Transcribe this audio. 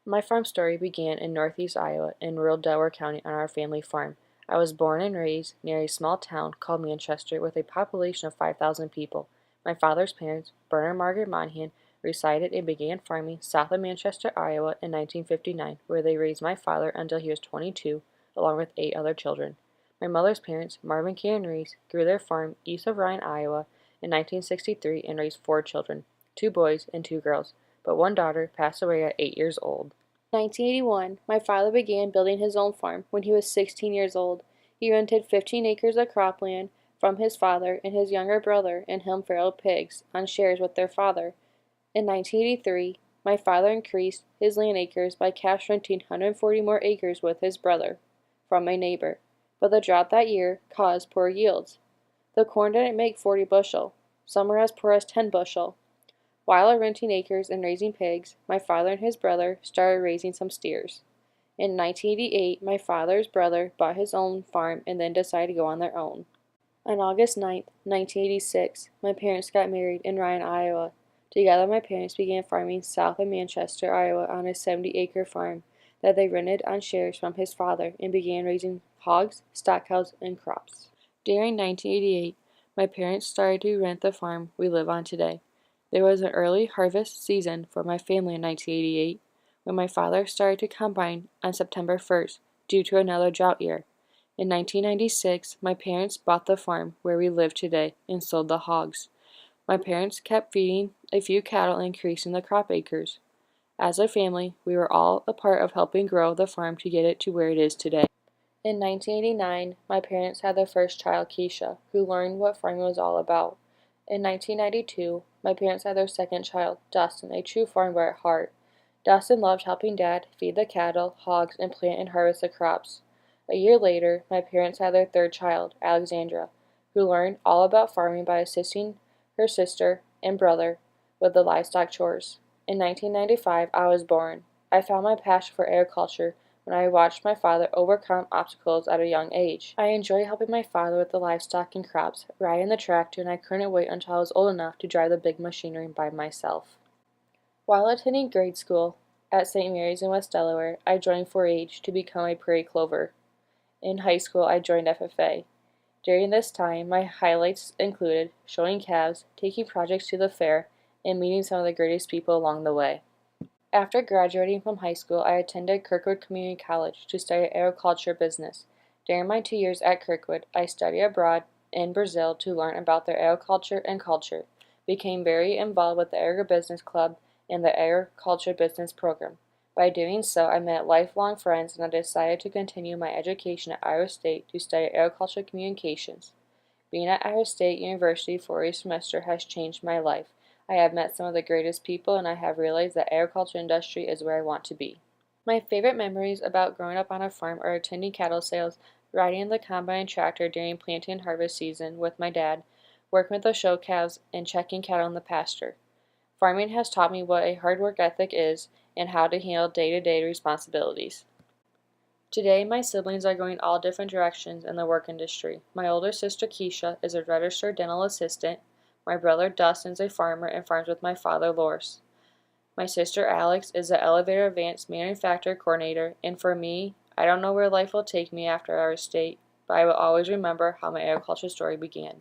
My farm story began in northeast Iowa in rural Delaware County on our family farm. I was born and raised near a small town called Manchester with a population of 5,000 people. My father's parents, Bernard and Margaret Monahan, resided and began farming south of Manchester, Iowa in 1959, where they raised my father until he was 22, along with 8 other children. My mother's parents, Marvin K. and Reese, grew their farm east of Ryan, Iowa in 1963 and raised 4 children, 2 boys and 2 girls, but one daughter passed away at 8 years old. In 1981, my father began building his own farm when he was 16 years old. He rented 15 acres of cropland from his father and his younger brother and him farrowed pigs on shares with their father. In 1983, my father increased his land acres by cash renting 140 more acres with his brother from a neighbor, but the drought that year caused poor yields. The corn didn't make 40 bushel, some were as poor as 10 bushel. While renting acres and raising pigs, my father and his brother started raising some steers. In 1988, my father's brother bought his own farm and then decided to go on their own. On August 9, 1986, my parents got married in Ryan, Iowa. Together, my parents began farming south of Manchester, Iowa on a 70-acre farm that they rented on shares from his father and began raising hogs, stock cows, and crops. During 1988, my parents started to rent the farm we live on today. There was an early harvest season for my family in 1988 when my father started to combine on September 1st due to another drought year. In 1996, my parents bought the farm where we live today and sold the hogs. My parents kept feeding a few cattle and increasing the crop acres. As a family, we were all a part of helping grow the farm to get it to where it is today. In 1989, my parents had their first child, Keisha, who learned what farming was all about. In 1992, my parents had their second child, Dustin, a true farm boy at heart. Dustin loved helping Dad feed the cattle, hogs, and plant and harvest the crops. A year later, my parents had their third child, Alexandra, who learned all about farming by assisting her sister and brother with the livestock chores. In 1995, I was born. I found my passion for agriculture when I watched my father overcome obstacles at a young age. I enjoy helping my father with the livestock and crops, riding the tractor, and I couldn't wait until I was old enough to drive the big machinery by myself. While attending grade school at St. Mary's in West Delaware, I joined 4-H to become a prairie clover. In high school, I joined FFA. During this time, my highlights included showing calves, taking projects to the fair, and meeting some of the greatest people along the way. After graduating from high school, I attended Kirkwood Community College to study agriculture business. During my 2 years at Kirkwood, I studied abroad in Brazil to learn about their agriculture and culture, became very involved with the Agribusiness Club and the Agriculture Business Program. By doing so, I met lifelong friends and I decided to continue my education at Iowa State to study agricultural communications. Being at Iowa State University for a semester has changed my life. I have met some of the greatest people and I have realized that agriculture industry is where I want to be. My favorite memories about growing up on a farm are attending cattle sales, riding in the combine tractor during planting and harvest season with my dad, working with the show calves, and checking cattle in the pasture. Farming has taught me what a hard work ethic is and how to handle day-to-day responsibilities. Today, my siblings are going all different directions in the work industry. My older sister Keisha is a registered dental assistant. My brother Dustin is a farmer and farms with my father Loris. My sister Alex is the Elevator Advanced Manufacturer Coordinator, and for me, I don't know where life will take me after Iowa State, but I will always remember how my agriculture story began.